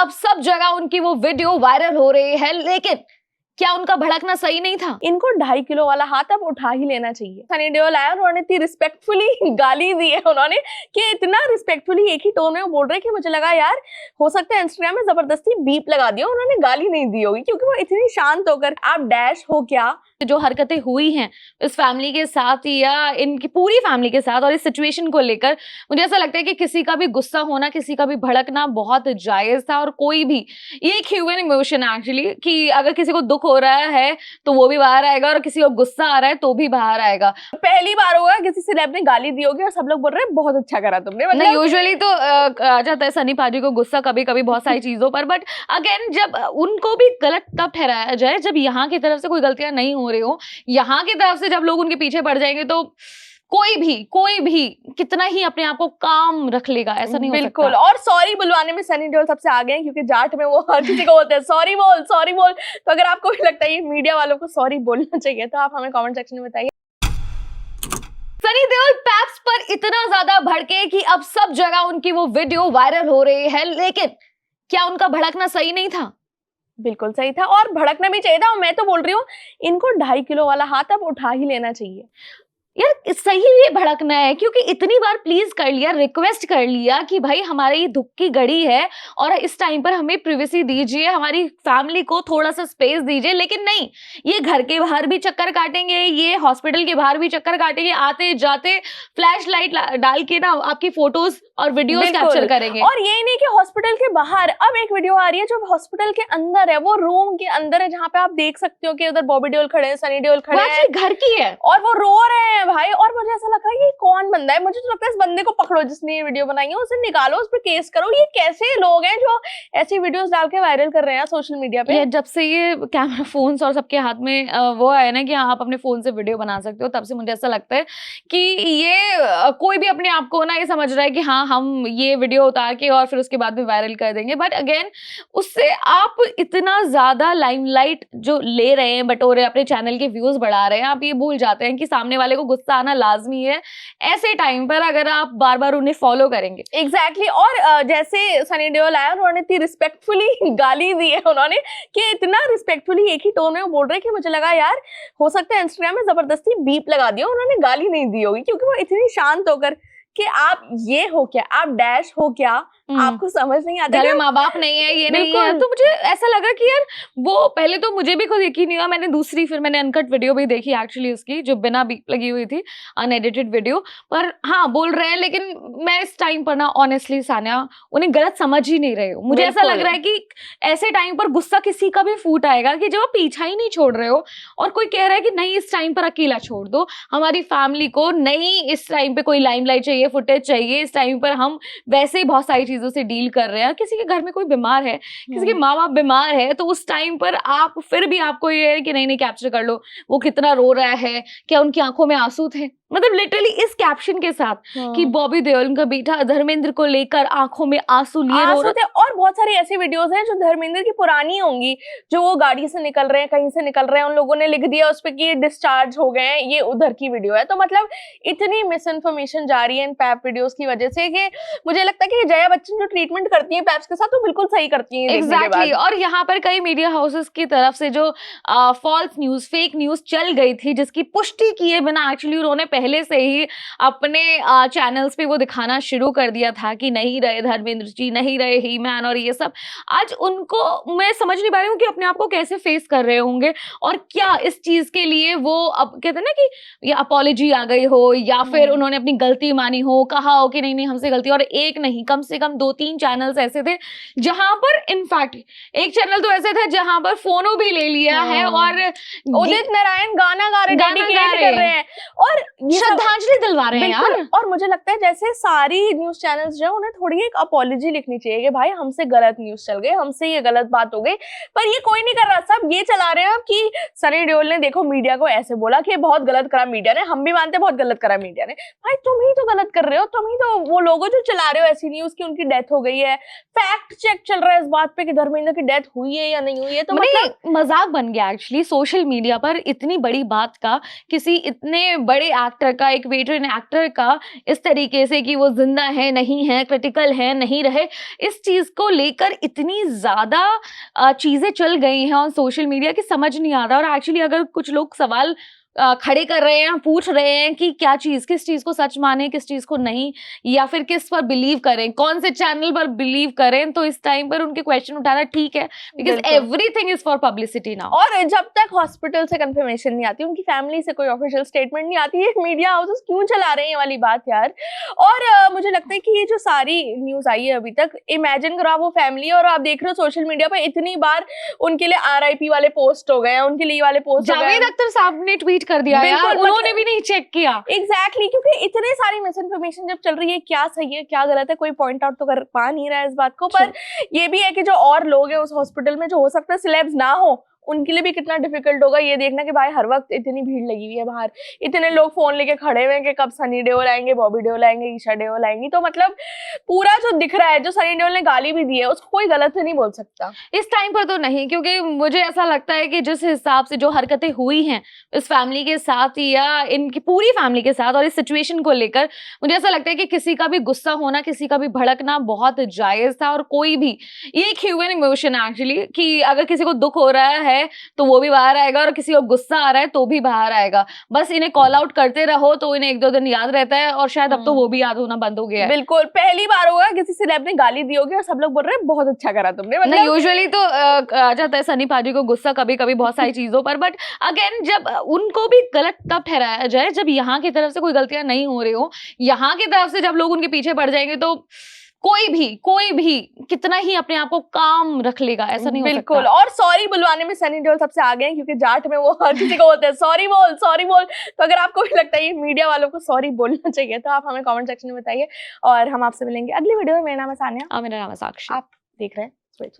अब सब जगह उनकी वो वीडियो वायरल हो रही है, लेकिन क्या उनका भड़कना सही नहीं था? इनको 2.5 किलो वाला हाथ अब उठा ही लेना चाहिए। सनी देओल आया, उन्होंने इतनी रिस्पेक्टफुली गाली दी है उन्होंने कि इतना रिस्पेक्टफुली एक ही टोन में वो बोल रहे हैं कि मुझे लगा यार हो सकता है इंस्टाग्राम में जबरदस्ती बीप लगा दिया, उन्होंने गाली नहीं दी होगी क्योंकि वो इतनी शांत होकर आप डैश हो क्या। जो हरकतें हुई हैं इस फैमिली के साथ या इनकी पूरी फैमिली के साथ और इस सिचुएशन को लेकर, मुझे ऐसा लगता है कि किसी का भी गुस्सा होना, किसी का भी भड़कना बहुत जायज था। और कोई भी, ये एक ह्यूमन इमोशन है एक्चुअली, कि अगर किसी को दुख हो रहा है तो वो भी बाहर आएगा और किसी को गुस्सा आ रहा है तो भी बाहर आएगा। पहली बार होगा किसी सेलेब ने गाली दी होगी और सब लोग बोल रहे हैं बहुत अच्छा करा तुमने। मतलब यूजुअली तो आ जाता है सनी पाजी को गुस्सा कभी कभी बहुत सारी चीजों पर, बट अगेन जब उनको भी गलत तब ठहराया जाए जब यहाँ की तरफ से कोई गलतियां नहीं हो रही हो। यहाँ की तरफ से जब लोग उनके पीछे पड़ जाएंगे तो कोई भी कितना ही अपने आप को काम रख लेगा, ऐसा नहीं हो सकता। बिल्कुल। और सॉरी बुलवाने में सनी देओल सबसे आगे हैं क्योंकि जाट में वो हर किसी को बोलते हैं सॉरी बोल सॉरी बोल। तो अगर आपको भी लगता है ये मीडिया वालों को सॉरी बोलना चाहिए तो आप हमें कमेंट सेक्शन में बताइए। सनी देओल पैप्स पर इतना ज्यादा भड़के कि अब सब जगह उनकी वो वीडियो वायरल हो रही है, लेकिन क्या उनका भड़कना सही नहीं था? बिल्कुल सही था और भड़कना भी चाहिए था। और मैं तो बोल रही हूँ इनको 2.5 किलो वाला हाथ अब उठा ही लेना चाहिए। यार सही ये भड़कना है क्योंकि इतनी बार प्लीज कर लिया, रिक्वेस्ट कर लिया कि भाई हमारी ये दुख की घड़ी है और इस टाइम पर हमें प्राइवेसी दीजिए, हमारी फैमिली को थोड़ा सा स्पेस दीजिए। लेकिन नहीं, ये घर के बाहर भी चक्कर काटेंगे, ये हॉस्पिटल के बाहर भी चक्कर काटेंगे, आते जाते फ्लैश लाइट डाल के ना आपकी फोटोज और वीडियोस कैप्चर करेंगे। और ये नहीं कि हॉस्पिटल के बाहर, अब एक वीडियो आ रही है जो हॉस्पिटल के अंदर है, वो रूम के अंदर है जहाँ पे आप देख सकते हो कि उधर बॉबी देओल खड़े हैं, सनी देओल खड़े हैं, घर की है और वो रो रहे हैं भाई। और मुझे ऐसा लग रहा है ये कौन बंदा है, मुझे तो लगता है इस बंदे को पकड़ो जिसने ये वीडियो बनाई है, उसे निकालो, उस पर केस करो। ये कैसे लोग हैं जो ऐसी वीडियोस डाल के वायरल कर रहे हैं सोशल मीडिया पे। जब से ये कैमरा फोन्स और सबके हाथ में वो आया ना कि आप अपने फोन से वीडियो बना सकते हो, तब से मुझे ऐसा लगता है कि ये कोई भी अपने आप को ना ये समझ रहा है कि हाँ हम ये वीडियो उतार के और फिर उसके बाद में वायरल कर देंगे। बट अगेन उससे आप इतना ज्यादा लाइमलाइट जो ले रहे हैं, बटोरे अपने चैनल के व्यूज बढ़ा रहे हैं, आप ये भूल जाते हैं कि सामने वाले को गुस्सा आना लाजमी है ऐसे टाइम पर अगर आप बार बार उन्हें फॉलो करेंगे। एग्जैक्टली। और जैसे सनी देओल आया, उन्होंने इतनी रिस्पेक्टफुली गाली दी है उन्होंने कि इतना रिस्पेक्टफुली एक ही टोन में वो बोल रहे हैं कि मुझे लगा यार हो सकता है इंस्टाग्राम में जबरदस्ती बीप लगा दिया, उन्होंने गाली नहीं दी होगी क्योंकि वो इतनी शांत होकर कि आप ये हो क्या, आप डैश हो क्या, आपको समझ नहीं आता। घर में माँ बाप नहीं है, ये नहीं है। तो मुझे ऐसा लगा कि यार वो पहले तो मुझे भी खुद यकीन नहीं हुआ। मैंने दूसरी फिर मैंने अनकट वीडियो भी देखी एक्चुअली उसकी, जो बिना बीप लगी हुई थी, अनएडिटेड वीडियो। पर हाँ बोल रहे हैं, लेकिन मैं इस टाइम पर ना ऑनेस्टली सानिया उन्हें गलत समझ ही नहीं रहे हो। मुझे ऐसा लग रहा है कि ऐसे टाइम पर गुस्सा किसी का भी फूट आएगा कि जब आप पीछा ही नहीं छोड़ रहे हो और कोई कह रहा है कि नहीं इस टाइम पर अकेला छोड़ दो हमारी फैमिली को, नहीं इस टाइम पे कोई लाइमलाइट चाहिए, फुटेज चाहिए, इस टाइम पर हम वैसे ही बहुत सारी चीजों से डील कर रहे हैं। किसी के घर में कोई बीमार है, किसी के माँ बाप बीमार है, तो उस टाइम पर आप फिर भी आपको ये है कि नहीं कैप्चर कर लो वो कितना रो रहा है, क्या उनकी आंखों में आंसू थे। मतलब लिटरली इस कैप्शन के साथ कि बॉबी देओल का बेटा धर्मेंद्र को लेकर आंखों में आंसू लिए रो रहे थे। और बहुत सारी ऐसी वीडियोस हैं जो धर्मेंद्र की पुरानी होंगी, जो वो गाड़ी से निकल रहे हैं, कहीं से निकल रहे हैं, उन लोगों ने लिख दिया उस पे कि डिस्चार्ज हो गए हैं, ये उधर की वीडियो है। तो मतलब इतनी मिस इन्फॉर्मेशन जा रही है इन पैप वीडियोस की वजह से कि मुझे लगता है कि जया बच्चन जो ट्रीटमेंट करती है पैप्स के साथ वो बिल्कुल सही करती है। एग्जैक्टली। और यहाँ पर कई मीडिया हाउसेस की तरफ से जो फॉल्स न्यूज, फेक न्यूज चल गई थी, जिसकी पुष्टि किए बिना एक्चुअली उन्होंने पहले से ही अपने चैनल्स पे वो दिखाना शुरू कर दिया था कि नहीं रहे धर्मेंद्र जी, नहीं रहे ही मैन और ये सब। आज उनको मैं समझ नहीं पा रही हूँ कि अपने आप को कैसे फेस कर रहे होंगे और क्या इस चीज के लिए वो अब कहते हैं ना कि ये अपॉलॉजी आ गई हो या फिर उन्होंने अपनी गलती मानी हो, कहा हो कि नहीं हमसे गलती। और एक नहीं, कम से कम 2-3 चैनल्स ऐसे थे जहां पर इनफैक्ट एक चैनल तो ऐसे था जहां पर फोनो भी ले लिया है और उदित नारायण गाना गा रहे कर रहे हैं और श्रद्धांजलि दिलवा रहे हैं यार। और मुझे लगता है जैसे सारी न्यूज चैनल्स जो उन्हें थोड़ी एक अपॉलॉजी लिखनी चाहिए कि भाई हमसे गलत न्यूज चल गई, हमसे ये गलत बात हो गई। पर ये कोई नहीं कर रहा, सब ये चला रहे हैं कि सनी देओल ने देखो मीडिया को ऐसे बोला कि बहुत गलत करा मीडिया ने, हम भी मानते हैं बहुत गलत करा मीडिया ने। भाई तुम ही तो गलत कर रहे हो, तुम ही तो वो लोगों जो चला रहे हो ऐसी न्यूज की उनकी डेथ हो गई है। फैक्ट चेक चल रहा है इस बात पे कि धर्मेंद्र की डेथ हुई है या नहीं हुई है। तो मतलब मजाक बन गया एक्चुअली सोशल मीडिया पर इतनी बड़ी बात का, किसी इतने बड़े एक्टर का, एक वेटरन एक्टर का इस तरीके से कि वो जिंदा है नहीं है, क्रिटिकल है नहीं रहे, इस चीज को लेकर इतनी ज्यादा चीजें चल गई हैं ऑन सोशल मीडिया कि समझ नहीं आता। और एक्चुअली अगर कुछ लोग सवाल खड़े कर रहे हैं, पूछ रहे हैं कि क्या चीज, किस चीज को सच माने, किस चीज को नहीं, या फिर किस पर बिलीव करें, कौन से चैनल पर बिलीव करें, तो इस टाइम पर उनके क्वेश्चन उठाना ठीक है, because everything is for publicity now. और जब तक हॉस्पिटल से कंफर्मेशन नहीं आती, उनकी फैमिली से कोई ऑफिशियल स्टेटमेंट नहीं आती, ये मीडिया हाउसेस क्यों चला रहे हैं ये वाली बात यार। और मुझे लगता है कि ये जो सारी न्यूज आई है अभी तक, इमेजिन करो आप वो फैमिली, और आप देख रहे हो सोशल मीडिया पे इतनी बार उनके लिए RIP वाले पोस्ट हो गए, उनके लिए वाले पोस्ट हो गए। जावेद अख्तर साहब ने ट्वीट कर दिया यार, उन्होंने भी नहीं चेक किया। एग्जैक्टली, क्योंकि इतने सारी मिस इन्फॉर्मेशन जब चल रही है, क्या सही है क्या गलत है, कोई पॉइंट आउट तो कर पा नहीं रहा है इस बात को। पर ये भी है कि जो और लोग हैं उस हॉस्पिटल में, जो हो सकता है सिलेब्स ना हो, उनके लिए भी कितना डिफिकल्ट होगा ये देखना कि भाई हर वक्त इतनी भीड़ लगी हुई है बाहर, इतने लोग फोन लेके खड़े हुए हैं कि कब सनी देओल आएंगे, बॉबी देओल आएंगे, ईशा देओल आएंगी। तो मतलब पूरा जो दिख रहा है, जो सनी देओल ने गाली भी दी है, उसको कोई गलत नहीं बोल सकता इस टाइम पर तो नहीं, क्योंकि मुझे ऐसा लगता है कि जिस हिसाब से जो हरकतें हुई हैं इस फैमिली के साथ या इनकी पूरी फैमिली के साथ और इस सिचुएशन को लेकर, मुझे ऐसा लगता है कि किसी का भी गुस्सा होना, किसी का भी भड़कना बहुत जायज था। और कोई भी, ये एक ह्यूमन इमोशन एक्चुअली, कि अगर किसी को दुख हो रहा है तो वो भी बाहर आएगा, और किसी को गुस्सा आ रहा है तो भी बाहर आएगा। बस इन्हें कॉल आउट करते रहो तो इन्हें 1-2 दिन याद रहता है, और शायद अब तो वो भी याद होना बंद हो गया है। बिल्कुल, पहली बार होगा किसी सेलेब ने गाली दी होगी और सब लोग बोल रहे हैं बहुत अच्छा करा तुमने। मतलब यूजुअली तो आ जाता है सनी पाजी को गुस्सा कभी कभी बहुत सारी चीजों पर, बट अगेन जब उनको भी गलत तब ठहराया जाए जब यहाँ की तरफ से कोई गलतियां नहीं हो रही हो। यहाँ की तरफ से जब लोग उनके पीछे पड़ जाएंगे तो कोई भी कितना ही अपने आप को काम रख लेगा, ऐसा नहीं हो सकता। बिल्कुल, और सॉरी बुलवाने में सनी देओल सबसे आगे हैं, क्योंकि जाट में वो हर किसी को बोलते हैं सॉरी बोल सॉरी बोल। तो अगर आपको भी लगता है ये मीडिया वालों को सॉरी बोलना चाहिए तो आप हमें कमेंट सेक्शन में बताइए, और हम आपसे मिलेंगे अगली वीडियो में। मेरा नाम है सानिया। मेरा नाम है साक्षी। आप देख रहे हैं स्वेट।